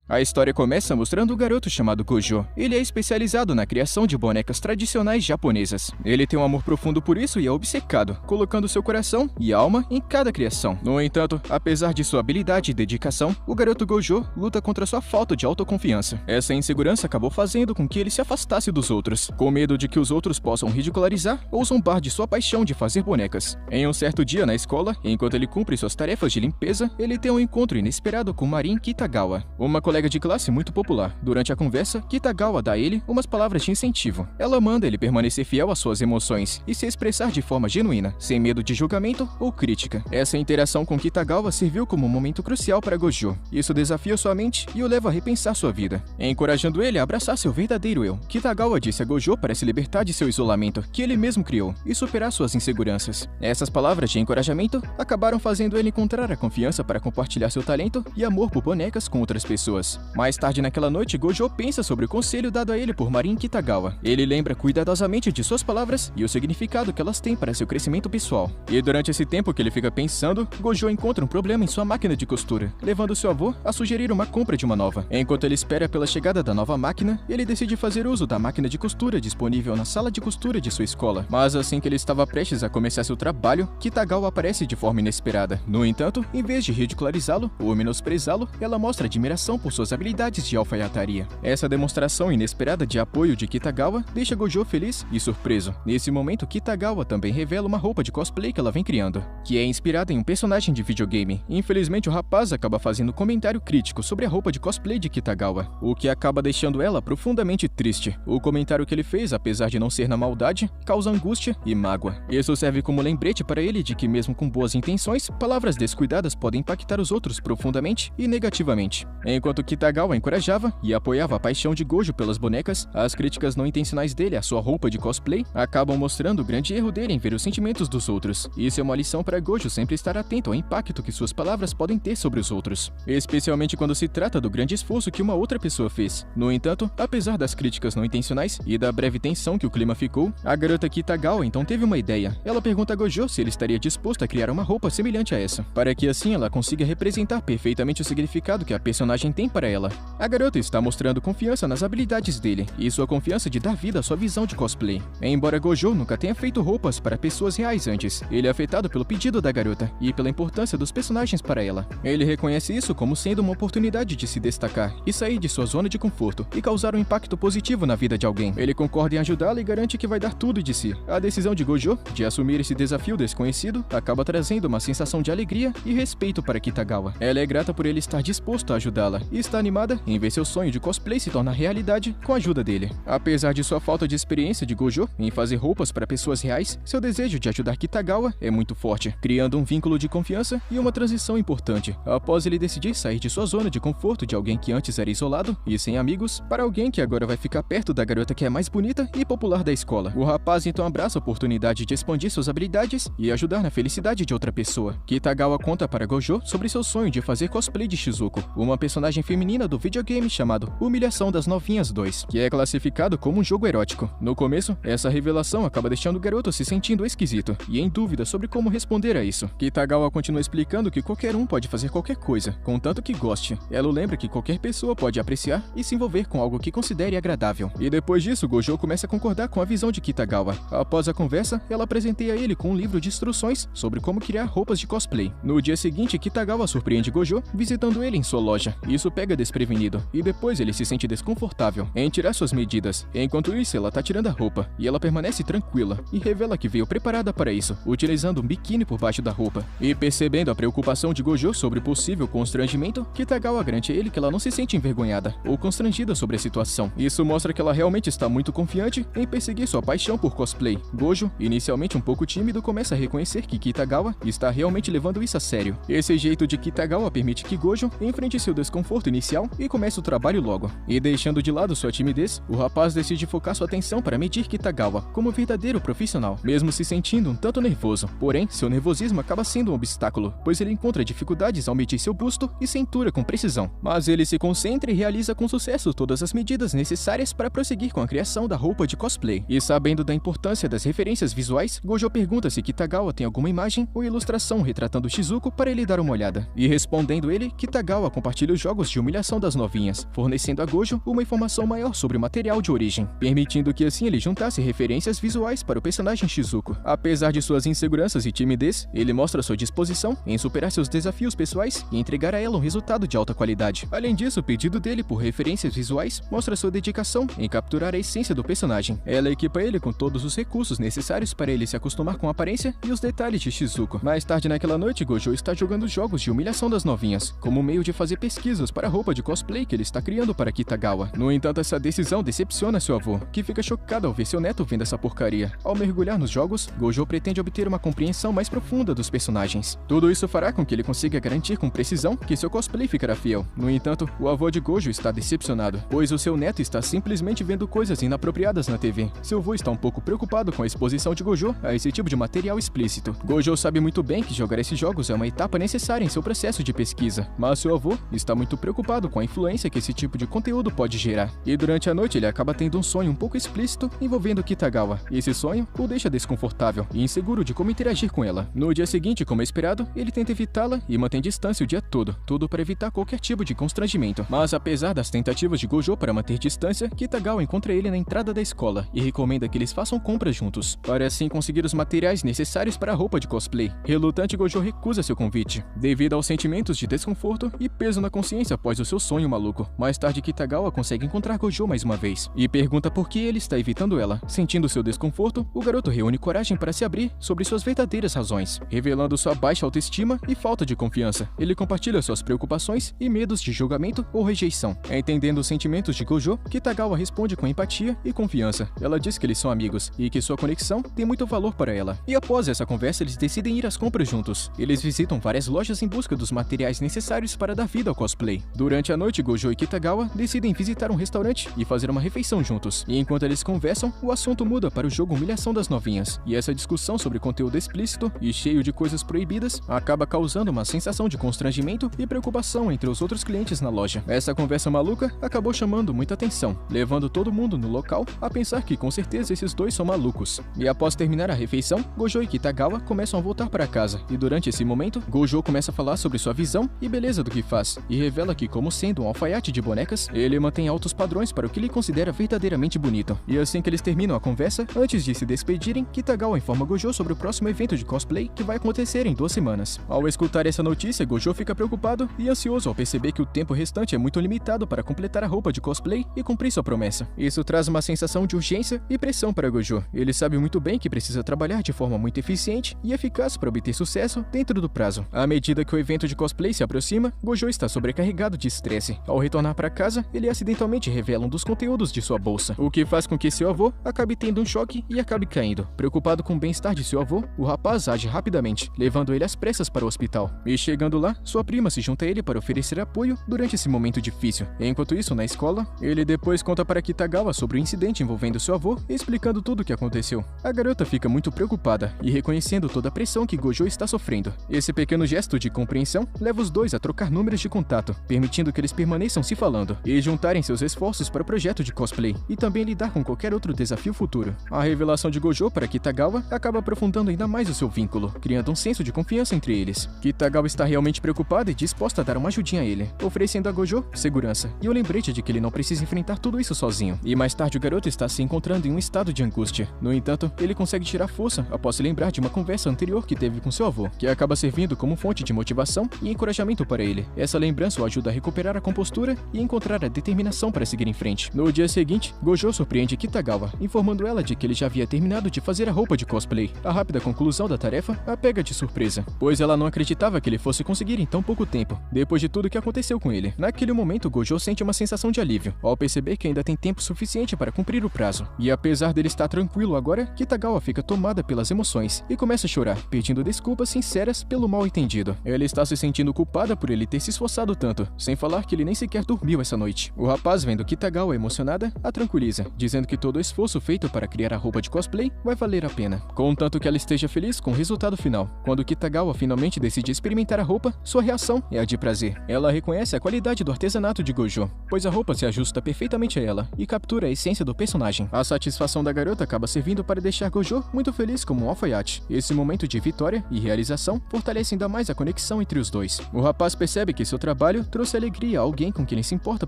A história começa mostrando um garoto chamado Gojo. Ele é especializado na criação de bonecas tradicionais japonesas. Ele tem um amor profundo por isso e é obcecado, colocando seu coração e alma em cada criação. No entanto, apesar de sua habilidade e dedicação, o garoto Gojo luta contra sua falta de autoconfiança. Essa insegurança acabou fazendo com que ele se afastasse dos outros, com medo de que os outros possam ridicularizar ou zombar de sua paixão de fazer bonecas. Em um certo dia na escola, enquanto ele cumpre suas tarefas de limpeza, ele tem um encontro inesperado com Marin Kitagawa, uma colega de classe muito popular. Durante a conversa, Kitagawa dá a ele umas palavras de incentivo. Ela manda ele permanecer fiel às suas emoções e se expressar de forma genuína, sem medo de julgamento ou crítica. Essa interação com Kitagawa serviu como um momento crucial para Gojo. Isso desafia sua mente e o leva a repensar sua vida, encorajando ele a abraçar seu verdadeiro eu. Kitagawa disse a Gojo para se libertar de seu isolamento, que ele mesmo criou, e superar suas inseguranças. Essas palavras de encorajamento acabaram fazendo ele encontrar a confiança para compartilhar seu talento e amor por bonecas com outras pessoas. Mais tarde naquela noite, Gojo pensa sobre o conselho dado a ele por Marin Kitagawa. Ele lembra cuidadosamente de suas palavras e o significado que elas têm para seu crescimento pessoal. E durante esse tempo que ele fica pensando, Gojo encontra um problema em sua máquina de costura, levando seu avô a sugerir uma compra de uma nova. Enquanto ele espera pela chegada da nova máquina, ele decide fazer uso da máquina de costura disponível na sala de costura de sua escola. Mas assim que ele estava prestes a começar seu trabalho, Kitagawa aparece de forma inesperada. No entanto, em vez de ridicularizá-lo ou menosprezá-lo, ela mostra admiração por suas habilidades de alfaiataria. Essa demonstração inesperada de apoio de Kitagawa deixa Gojo feliz e surpreso. Nesse momento, Kitagawa também revela uma roupa de cosplay que ela vem criando, que é inspirada em um personagem de videogame. Infelizmente, o rapaz acaba fazendo um comentário crítico sobre a roupa de cosplay de Kitagawa, o que acaba deixando ela profundamente triste. O comentário que ele fez, apesar de não ser na maldade, causa angústia e mágoa. Isso serve como lembrete para ele de que mesmo com boas intenções, palavras descuidadas podem impactar os outros profundamente e negativamente. Enquanto Kitagawa encorajava e apoiava a paixão de Gojo pelas bonecas, as críticas não intencionais dele à sua roupa de cosplay acabam mostrando o grande erro dele em ver os sentimentos dos outros. Isso é uma lição para Gojo sempre estar atento ao impacto que suas palavras podem ter sobre os outros, especialmente quando se trata do grande esforço que uma outra pessoa fez. No entanto, apesar das críticas não intencionais e da breve tensão que o clima ficou, a garota Kitagawa então teve uma ideia. Ela pergunta a Gojo se ele estaria disposto a criar uma roupa semelhante a essa, para que assim ela consiga representar perfeitamente o significado que a personagem tem para ela. A garota está mostrando confiança nas habilidades dele e sua confiança de dar vida à sua visão de cosplay. Embora Gojo nunca tenha feito roupas para pessoas reais antes, ele é afetado pelo pedido da garota e pela importância dos personagens para ela. Ele reconhece isso como sendo uma oportunidade de se destacar e sair de sua zona de conforto e causar um impacto positivo na vida de alguém. Ele concorda em ajudá-la e garante que vai dar tudo de si. A decisão de Gojo de assumir esse desafio desconhecido acaba trazendo uma sensação de alegria e respeito para Kitagawa. Ela é grata por ele estar disposto a ajudá-la e está animada em ver seu sonho de cosplay se tornar realidade com a ajuda dele. Apesar de sua falta de experiência de Gojo em fazer roupas para pessoas reais, seu desejo de ajudar Kitagawa é muito forte, criando um vínculo de confiança e uma transição importante. Após ele decidir sair de sua zona de conforto de alguém que antes era isolado e sem amigos, para alguém que agora vai ficar perto da garota que é mais bonita e popular da escola. O rapaz então abraça a oportunidade de expandir suas habilidades e ajudar na felicidade de outra pessoa. Kitagawa conta para Gojo sobre seu sonho de fazer cosplay de Shizuko, uma personagem feminina do videogame chamado Humilhação das Novinhas 2, que é classificado como um jogo erótico. No começo, essa revelação acaba deixando o garoto se sentindo esquisito e em dúvida sobre como responder a isso. Kitagawa continua explicando que qualquer um pode fazer qualquer coisa, contanto que goste. Ela lembra que qualquer pessoa pode apreciar e se envolver com algo que considere agradável. E depois disso, Gojo começa a concordar com a visão de Kitagawa. Após a conversa, ela presenteia ele com um livro de instruções sobre como criar roupas de cosplay. No dia seguinte, Kitagawa surpreende Gojo visitando ele em sua loja. Isso pega desprevenido, e depois ele se sente desconfortável em tirar suas medidas. Enquanto isso, ela tá tirando a roupa, e ela permanece tranquila, e revela que veio preparada para isso, utilizando um biquíni por baixo da roupa. E percebendo a preocupação de Gojo sobre possível constrangimento, Kitagawa garante a ele que ela não se sente envergonhada ou constrangida sobre a situação. Isso mostra que ela realmente está muito confiante em perseguir sua paixão por cosplay. Gojo, inicialmente um pouco tímido, começa a reconhecer que Kitagawa está realmente levando isso a sério. Esse jeito de Kitagawa permite que Gojo enfrente seu desconforto inicial e comece o trabalho logo. E deixando de lado sua timidez, o rapaz decide focar sua atenção para medir Kitagawa como verdadeiro profissional, mesmo se sentindo um tanto nervoso. Porém, seu nervosismo acaba sendo um obstáculo, pois ele encontra dificuldades ao medir seu busto e cintura com precisão. Mas ele se concentra e realiza com sucesso todas as medidas necessárias para prosseguir com a criação da roupa de cosplay. E sabendo da importância das referências visuais, Gojo pergunta se Kitagawa tem alguma imagem ou ilustração retratando Shizuko para ele dar uma olhada. E respondendo ele, Kitagawa compartilha os jogos de de humilhação das novinhas, fornecendo a Gojo uma informação maior sobre o material de origem, permitindo que assim ele juntasse referências visuais para o personagem Shizuko. Apesar de suas inseguranças e timidez, ele mostra sua disposição em superar seus desafios pessoais e entregar a ela um resultado de alta qualidade. Além disso, o pedido dele por referências visuais mostra sua dedicação em capturar a essência do personagem. Ela equipa ele com todos os recursos necessários para ele se acostumar com a aparência e os detalhes de Shizuko. Mais tarde naquela noite, Gojo está jogando jogos de humilhação das novinhas, como meio de fazer pesquisas para a roupa de cosplay que ele está criando para Kitagawa. No entanto, essa decisão decepciona seu avô, que fica chocado ao ver seu neto vendo essa porcaria. Ao mergulhar nos jogos, Gojo pretende obter uma compreensão mais profunda dos personagens. Tudo isso fará com que ele consiga garantir com precisão que seu cosplay ficará fiel. No entanto, o avô de Gojo está decepcionado, pois o seu neto está simplesmente vendo coisas inapropriadas na TV. Seu avô está um pouco preocupado com a exposição de Gojo a esse tipo de material explícito. Gojo sabe muito bem que jogar esses jogos é uma etapa necessária em seu processo de pesquisa, mas seu avô está muito preocupado com a influência que esse tipo de conteúdo pode gerar. E durante a noite ele acaba tendo um sonho um pouco explícito envolvendo Kitagawa. Esse sonho o deixa desconfortável e inseguro de como interagir com ela. No dia seguinte, como esperado, ele tenta evitá-la e mantém distância o dia todo, tudo para evitar qualquer tipo de constrangimento. Mas apesar das tentativas de Gojo para manter distância, Kitagawa encontra ele na entrada da escola e recomenda que eles façam compras juntos, para assim conseguir os materiais necessários para a roupa de cosplay. Relutante, Gojo recusa seu convite, devido aos sentimentos de desconforto e peso na consciência após o seu sonho maluco. Mais tarde, Kitagawa consegue encontrar Gojo mais uma vez e pergunta por que ele está evitando ela. Sentindo seu desconforto, o garoto reúne coragem para se abrir sobre suas verdadeiras razões, revelando sua baixa autoestima e falta de confiança. Ele compartilha suas preocupações e medos de julgamento ou rejeição. Entendendo os sentimentos de Gojo, Kitagawa responde com empatia e confiança. Ela diz que eles são amigos e que sua conexão tem muito valor para ela. E após essa conversa, eles decidem ir às compras juntos. Eles visitam várias lojas em busca dos materiais necessários para dar vida ao cosplay. Durante a noite, Gojo e Kitagawa decidem visitar um restaurante e fazer uma refeição juntos. E enquanto eles conversam, o assunto muda para o jogo Humilhação das Novinhas. E essa discussão sobre conteúdo explícito e cheio de coisas proibidas acaba causando uma sensação de constrangimento e preocupação entre os outros clientes na loja. Essa conversa maluca acabou chamando muita atenção, levando todo mundo no local a pensar que com certeza esses dois são malucos. E após terminar a refeição, Gojo e Kitagawa começam a voltar para casa, e durante esse momento, Gojo começa a falar sobre sua visão e beleza do que faz, e revela que, como sendo um alfaiate de bonecas, ele mantém altos padrões para o que ele considera verdadeiramente bonito. E assim que eles terminam a conversa, antes de se despedirem, Kitagawa informa Gojo sobre o próximo evento de cosplay que vai acontecer em 2 semanas. Ao escutar essa notícia, Gojo fica preocupado e ansioso ao perceber que o tempo restante é muito limitado para completar a roupa de cosplay e cumprir sua promessa. Isso traz uma sensação de urgência e pressão para Gojo. Ele sabe muito bem que precisa trabalhar de forma muito eficiente e eficaz para obter sucesso dentro do prazo. À medida que o evento de cosplay se aproxima, Gojo está sobrecarregado de estresse. Ao retornar para casa, ele acidentalmente revela um dos conteúdos de sua bolsa, o que faz com que seu avô acabe tendo um choque e acabe caindo. Preocupado com o bem-estar de seu avô, o rapaz age rapidamente, levando ele às pressas para o hospital. E chegando lá, sua prima se junta a ele para oferecer apoio durante esse momento difícil. Enquanto isso, na escola, ele depois conta para Kitagawa sobre o incidente envolvendo seu avô, explicando tudo o que aconteceu. A garota fica muito preocupada e reconhecendo toda a pressão que Gojo está sofrendo. Esse pequeno gesto de compreensão leva os dois a trocar números de contato, permitindo que eles permaneçam se falando e juntarem seus esforços para o projeto de cosplay e também lidar com qualquer outro desafio futuro. A revelação de Gojo para Kitagawa acaba aprofundando ainda mais o seu vínculo, criando um senso de confiança entre eles. Kitagawa está realmente preocupada e disposta a dar uma ajudinha a ele, oferecendo a Gojo segurança e o lembrete de que ele não precisa enfrentar tudo isso sozinho. E mais tarde o garoto está se encontrando em um estado de angústia. No entanto, ele consegue tirar força após se lembrar de uma conversa anterior que teve com seu avô, que acaba servindo como fonte de motivação e encorajamento para ele. Essa lembrança o ajuda a recuperar a compostura e encontrar a determinação para seguir em frente. No dia seguinte, Gojo surpreende Kitagawa, informando ela de que ele já havia terminado de fazer a roupa de cosplay. A rápida conclusão da tarefa a pega de surpresa, pois ela não acreditava que ele fosse conseguir em tão pouco tempo, depois de tudo que aconteceu com ele. Naquele momento, Gojo sente uma sensação de alívio, ao perceber que ainda tem tempo suficiente para cumprir o prazo. E apesar dele estar tranquilo agora, Kitagawa fica tomada pelas emoções e começa a chorar, pedindo desculpas sinceras pelo mal entendido. Ela está se sentindo culpada por ele ter se esforçado tanto, sem falar que ele nem sequer dormiu essa noite. O rapaz, vendo Kitagawa emocionada, a tranquiliza, dizendo que todo o esforço feito para criar a roupa de cosplay vai valer a pena, contanto que ela esteja feliz com o resultado final. Quando Kitagawa finalmente decide experimentar a roupa, sua reação é a de prazer. Ela reconhece a qualidade do artesanato de Gojo, pois a roupa se ajusta perfeitamente a ela e captura a essência do personagem. A satisfação da garota acaba servindo para deixar Gojo muito feliz como um alfaiate. Esse momento de vitória e realização fortalece ainda mais a conexão entre os dois. O rapaz percebe que seu trabalho trouxe trouxe alegria a alguém com quem ele se importa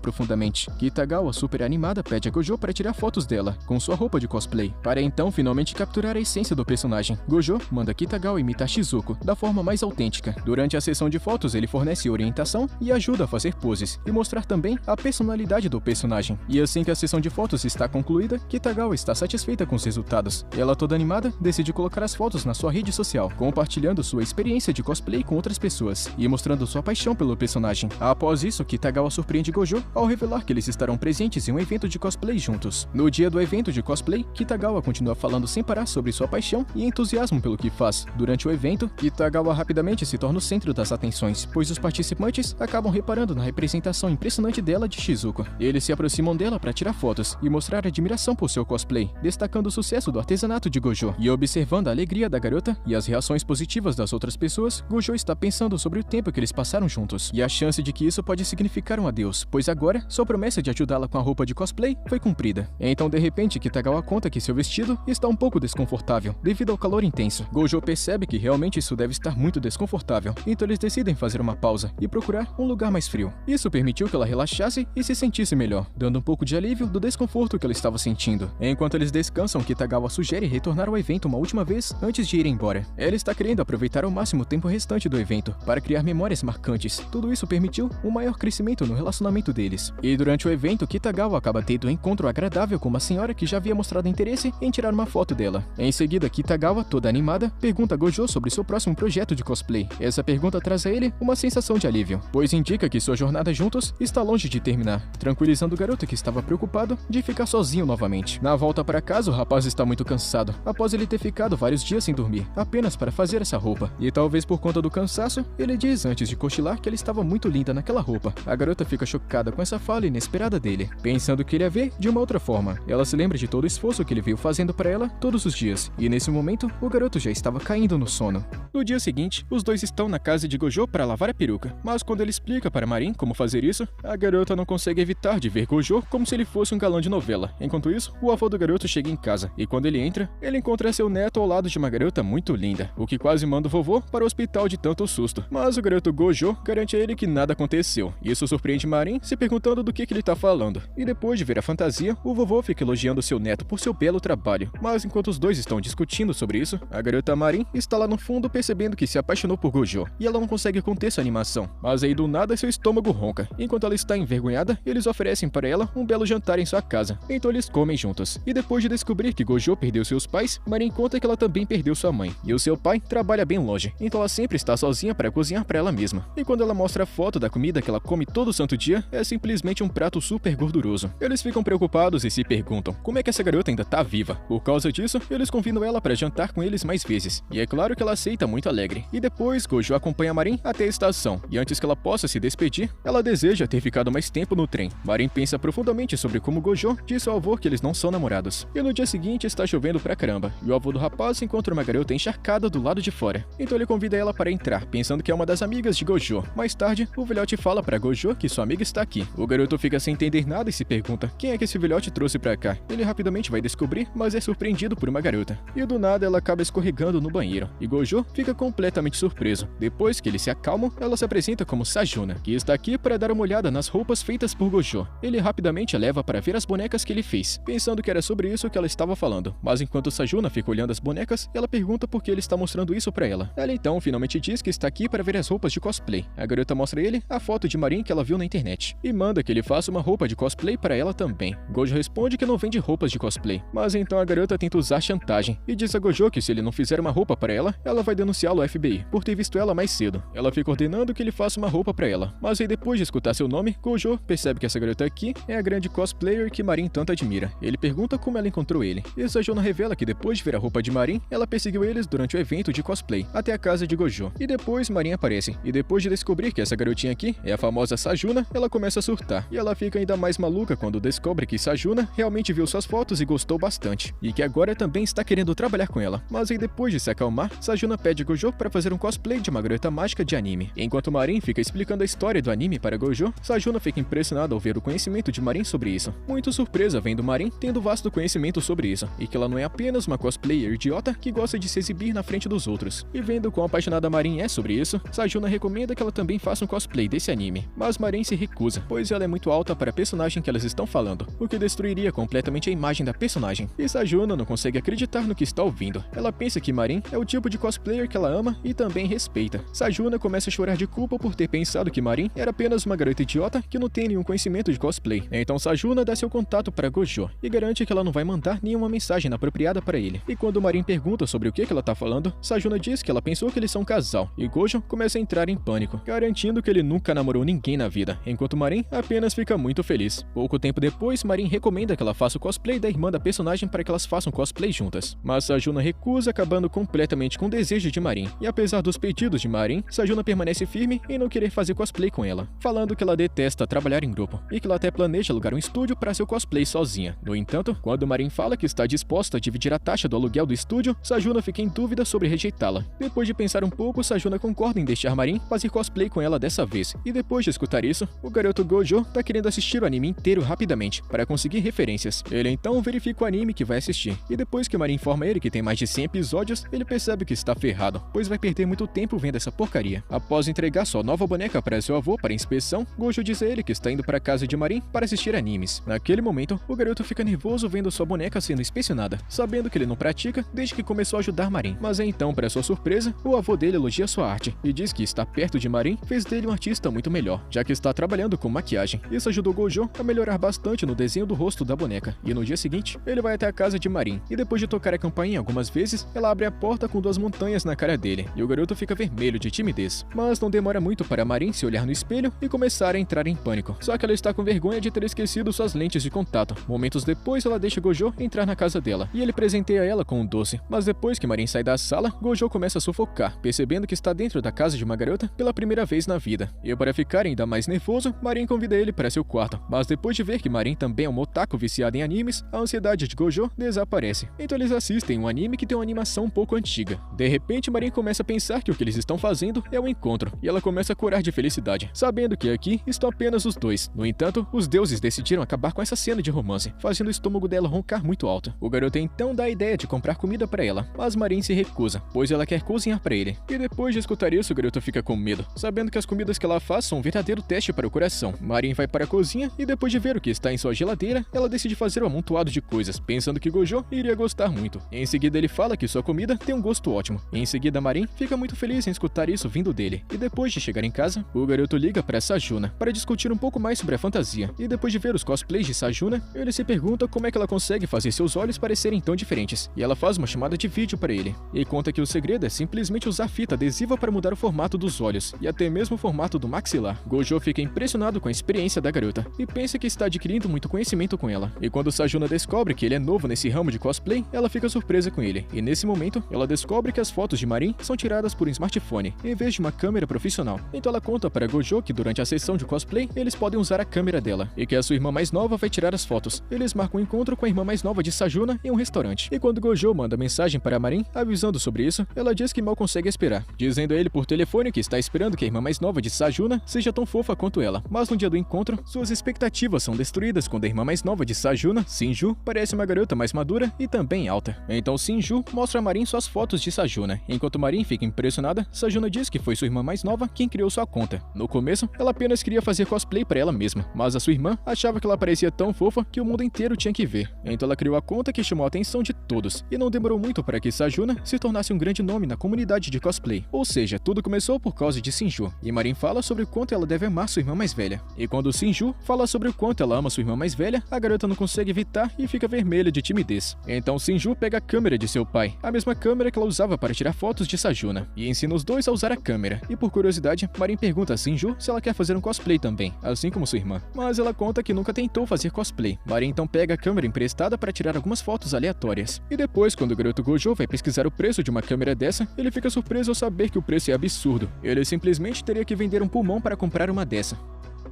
profundamente. Kitagawa, super animada, pede a Gojo para tirar fotos dela, com sua roupa de cosplay, para então finalmente capturar a essência do personagem. Gojo manda Kitagawa imitar Shizuko, da forma mais autêntica. Durante a sessão de fotos, ele fornece orientação e ajuda a fazer poses, e mostrar também a personalidade do personagem. E assim que a sessão de fotos está concluída, Kitagawa está satisfeita com os resultados. Ela, toda animada, decide colocar as fotos na sua rede social, compartilhando sua experiência de cosplay com outras pessoas, e mostrando sua paixão pelo personagem. Após isso, Kitagawa surpreende Gojo ao revelar que eles estarão presentes em um evento de cosplay juntos. No dia do evento de cosplay, Kitagawa continua falando sem parar sobre sua paixão e entusiasmo pelo que faz. Durante o evento, Kitagawa rapidamente se torna o centro das atenções, pois os participantes acabam reparando na representação impressionante dela de Shizuko. Eles se aproximam dela para tirar fotos e mostrar admiração por seu cosplay, destacando o sucesso do artesanato de Gojo. E observando a alegria da garota e as reações positivas das outras pessoas, Gojo está pensando sobre o tempo que eles passaram juntos, e a chance de que isso pode significar um adeus, pois agora sua promessa de ajudá-la com a roupa de cosplay foi cumprida. Então, de repente, Kitagawa conta que seu vestido está um pouco desconfortável, devido ao calor intenso. Gojo percebe que realmente isso deve estar muito desconfortável, então eles decidem fazer uma pausa e procurar um lugar mais frio. Isso permitiu que ela relaxasse e se sentisse melhor, dando um pouco de alívio do desconforto que ela estava sentindo. Enquanto eles descansam, Kitagawa sugere retornar ao evento uma última vez antes de ir embora. Ela está querendo aproveitar ao máximo o tempo restante do evento para criar memórias marcantes. Tudo isso permitiu um maior crescimento no relacionamento deles. E durante o evento, Kitagawa acaba tendo um encontro agradável com uma senhora que já havia mostrado interesse em tirar uma foto dela. Em seguida, Kitagawa, toda animada, pergunta a Gojo sobre seu próximo projeto de cosplay. Essa pergunta traz a ele uma sensação de alívio, pois indica que sua jornada juntos está longe de terminar, tranquilizando o garoto que estava preocupado de ficar sozinho novamente. Na volta para casa, o rapaz está muito cansado, após ele ter ficado vários dias sem dormir, apenas para fazer essa roupa. E talvez por conta do cansaço, ele diz antes de cochilar que ela estava muito linda naquela roupa. A garota fica chocada com essa fala inesperada dele, pensando que ele ia ver de uma outra forma. Ela se lembra de todo o esforço que ele veio fazendo para ela todos os dias, e nesse momento, o garoto já estava caindo no sono. No dia seguinte, os dois estão na casa de Gojo para lavar a peruca, mas quando ele explica para Marin como fazer isso, a garota não consegue evitar de ver Gojo como se ele fosse um galã de novela. Enquanto isso, o avô do garoto chega em casa, e quando ele entra, ele encontra seu neto ao lado de uma garota muito linda, o que quase manda o vovô para o hospital de tanto susto. Mas o garoto Gojo garante a ele que nada aconteceu. Isso surpreende Marin, se perguntando do que ele tá falando. E depois de ver a fantasia, o vovô fica elogiando seu neto por seu belo trabalho. Mas enquanto os dois estão discutindo sobre isso, a garota Marin está lá no fundo percebendo que se apaixonou por Gojo, e ela não consegue conter sua animação. Mas aí do nada seu estômago ronca. Enquanto ela está envergonhada, eles oferecem para ela um belo jantar em sua casa. Então eles comem juntos. E depois de descobrir que Gojo perdeu seus pais, Marin conta que ela também perdeu sua mãe. E o seu pai trabalha bem longe, então ela sempre está sozinha para cozinhar para ela mesma. E quando ela mostra a foto da comida que ela come todo santo dia, é simplesmente um prato super gorduroso. Eles ficam preocupados e se perguntam como é que essa garota ainda tá viva. Por causa disso, eles convidam ela para jantar com eles mais vezes. E é claro que ela aceita muito alegre. E depois, Gojo acompanha Marin até a estação. E antes que ela possa se despedir, ela deseja ter ficado mais tempo no trem. Marin pensa profundamente sobre como Gojo disse ao avô que eles não são namorados. E no dia seguinte está chovendo pra caramba. E o avô do rapaz encontra uma garota encharcada do lado de fora. Então ele convida ela para entrar, pensando que é uma das amigas de Gojo. Mais tarde, o velhote fala para Gojo que sua amiga está aqui. O garoto fica sem entender nada e se pergunta quem é que esse velhote trouxe pra cá. Ele rapidamente vai descobrir, mas é surpreendido por uma garota. E do nada ela acaba escorregando no banheiro. E Gojo fica completamente surpreso. Depois que eles se acalmam, ela se apresenta como Sajuna, que está aqui para dar uma olhada nas roupas feitas por Gojo. Ele rapidamente a leva para ver as bonecas que ele fez, pensando que era sobre isso que ela estava falando. Mas enquanto Sajuna fica olhando as bonecas, ela pergunta por que ele está mostrando isso para ela. Ela então finalmente diz que está aqui para ver as roupas de cosplay. A garota mostra a ele a foto de Marin que ela viu na internet e manda que ele faça uma roupa de cosplay para ela também. Gojo responde que não vende roupas de cosplay, mas então a garota tenta usar chantagem e diz a Gojo que se ele não fizer uma roupa para ela, ela vai denunciá-lo ao FBI por ter visto ela mais cedo. Ela fica ordenando que ele faça uma roupa para ela, mas aí depois de escutar seu nome, Gojo percebe que essa garota aqui é a grande cosplayer que Marin tanto admira. Ele pergunta como ela encontrou ele, e Sajuna revela que depois de ver a roupa de Marin, ela perseguiu eles durante o evento de cosplay até a casa de Gojo. E depois Marin aparece, e depois de descobrir que essa garotinha aqui é a famosa Sajuna, ela começa a surtar, e ela fica ainda mais maluca quando descobre que Sajuna realmente viu suas fotos e gostou bastante, e que agora também está querendo trabalhar com ela. Mas aí depois de se acalmar, Sajuna pede Gojo para fazer um cosplay de uma garota mágica de anime. Enquanto Marin fica explicando a história do anime para Gojo, Sajuna fica impressionada ao ver o conhecimento de Marin sobre isso. Muito surpresa vendo Marin tendo vasto conhecimento sobre isso, e que ela não é apenas uma cosplayer idiota que gosta de se exibir na frente dos outros. E vendo quão apaixonada Marin é sobre isso, Sajuna recomenda que ela também faça um cosplay desse nesse anime, mas Marin se recusa, pois ela é muito alta para a personagem que elas estão falando, o que destruiria completamente a imagem da personagem. E Sajuna não consegue acreditar no que está ouvindo. Ela pensa que Marin é o tipo de cosplayer que ela ama e também respeita. Sajuna começa a chorar de culpa por ter pensado que Marin era apenas uma garota idiota que não tem nenhum conhecimento de cosplay. Então Sajuna dá seu contato para Gojo e garante que ela não vai mandar nenhuma mensagem inapropriada para ele. E quando Marin pergunta sobre o que ela tá falando, Sajuna diz que ela pensou que eles são um casal, e Gojo começa a entrar em pânico, garantindo que ele nunca namorou ninguém na vida, enquanto Marin apenas fica muito feliz. Pouco tempo depois, Marin recomenda que ela faça o cosplay da irmã da personagem para que elas façam cosplay juntas, mas Sajuna recusa, acabando completamente com o desejo de Marin. E apesar dos pedidos de Marin, Sajuna permanece firme em não querer fazer cosplay com ela, falando que ela detesta trabalhar em grupo e que ela até planeja alugar um estúdio para seu cosplay sozinha. No entanto, quando Marin fala que está disposta a dividir a taxa do aluguel do estúdio, Sajuna fica em dúvida sobre rejeitá-la. Depois de pensar um pouco, Sajuna concorda em deixar Marin fazer cosplay com ela dessa vez, e depois de escutar isso, o garoto Gojo tá querendo assistir o anime inteiro rapidamente, para conseguir referências. Ele então verifica o anime que vai assistir, e depois que Marin informa ele que tem mais de 100 episódios, ele percebe que está ferrado, pois vai perder muito tempo vendo essa porcaria. Após entregar sua nova boneca para seu avô para inspeção, Gojo diz a ele que está indo para a casa de Marin para assistir animes. Naquele momento, o garoto fica nervoso vendo sua boneca sendo inspecionada, sabendo que ele não pratica desde que começou a ajudar Marin. Mas então, para sua surpresa, o avô dele elogia sua arte e diz que estar perto de Marin fez dele um artista muito melhor, já que está trabalhando com maquiagem. Isso ajudou Gojo a melhorar bastante no desenho do rosto da boneca. E no dia seguinte, ele vai até a casa de Marin, e depois de tocar a campainha algumas vezes, ela abre a porta com 2 montanhas na cara dele, e o garoto fica vermelho de timidez. Mas não demora muito para Marin se olhar no espelho e começar a entrar em pânico. Só que ela está com vergonha de ter esquecido suas lentes de contato. Momentos depois, ela deixa Gojo entrar na casa dela, e ele presenteia ela com um doce. Mas depois que Marin sai da sala, Gojo começa a sufocar, percebendo que está dentro da casa de uma garota pela primeira vez na vida. E para ficar ainda mais nervoso, Marin convida ele para seu quarto. Mas depois de ver que Marin também é um otaku viciado em animes, a ansiedade de Gojo desaparece. Então eles assistem um anime que tem uma animação um pouco antiga. De repente, Marin começa a pensar que o que eles estão fazendo é um encontro, e ela começa a corar de felicidade, sabendo que aqui estão apenas os dois. No entanto, os deuses decidiram acabar com essa cena de romance, fazendo o estômago dela roncar muito alto. O garoto então dá a ideia de comprar comida para ela, mas Marin se recusa, pois ela quer cozinhar para ele. E depois de escutar isso, o garoto fica com medo, sabendo que as comidas que ela faz são um verdadeiro teste para o coração. Marin vai para a cozinha e depois de ver o que está em sua geladeira, ela decide fazer um amontoado de coisas, pensando que Gojo iria gostar muito. Em seguida, ele fala que sua comida tem um gosto ótimo. Em seguida, Marin fica muito feliz em escutar isso vindo dele. E depois de chegar em casa, o garoto liga para Sajuna para discutir um pouco mais sobre a fantasia. E depois de ver os cosplays de Sajuna, ele se pergunta como é que ela consegue fazer seus olhos parecerem tão diferentes. E ela faz uma chamada de vídeo para ele e conta que o segredo é simplesmente usar fita adesiva para mudar o formato dos olhos e até mesmo o formato do maxilar. Gojo fica impressionado com a experiência da garota e pensa que está adquirindo muito conhecimento com ela. E quando Sajuna descobre que ele é novo nesse ramo de cosplay, ela fica surpresa com ele. E nesse momento, ela descobre que as fotos de Marin são tiradas por um smartphone, em vez de uma câmera profissional. Então ela conta para Gojo que durante a sessão de cosplay, eles podem usar a câmera dela, e que a sua irmã mais nova vai tirar as fotos. Eles marcam um encontro com a irmã mais nova de Sajuna em um restaurante. E quando Gojo manda mensagem para Marin, avisando sobre isso, ela diz que mal consegue esperar, dizendo a ele por telefone que está esperando que a irmã mais nova de Sajuna seja tão fofa quanto ela. Mas no dia do encontro, suas expectativas são destruídas quando a irmã mais nova de Sajuna, Shinju, parece uma garota mais madura e também alta. Então Shinju mostra a Marin suas fotos de Sajuna. Enquanto Marin fica impressionada, Sajuna diz que foi sua irmã mais nova quem criou sua conta. No começo, ela apenas queria fazer cosplay para ela mesma, mas a sua irmã achava que ela parecia tão fofa que o mundo inteiro tinha que ver. Então ela criou a conta que chamou a atenção de todos, e não demorou muito para que Sajuna se tornasse um grande nome na comunidade de cosplay. Ou seja, tudo começou por causa de Shinju, e Marin fala sobre o quanto ela deve amar sua irmã mais velha. E quando Shinju fala sobre o quanto ela ama sua irmã mais velha, a garota não consegue evitar e fica vermelha de timidez. Então Shinju pega a câmera de seu pai, a mesma câmera que ela usava para tirar fotos de Sajuna, e ensina os dois a usar a câmera. E por curiosidade, Marin pergunta a Shinju se ela quer fazer um cosplay também, assim como sua irmã. Mas ela conta que nunca tentou fazer cosplay. Marin então pega a câmera emprestada para tirar algumas fotos aleatórias. E depois, quando o garoto Gojo vai pesquisar o preço de uma câmera dessa, ele fica surpreso ao saber que o preço é absurdo. Ele simplesmente teria que vender um pulmão para comprar uma dessa.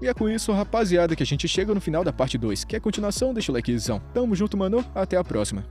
E é com isso, rapaziada, que a gente chega no final da parte 2. Quer continuação? Deixa o likezão. Tamo junto, mano. Até a próxima.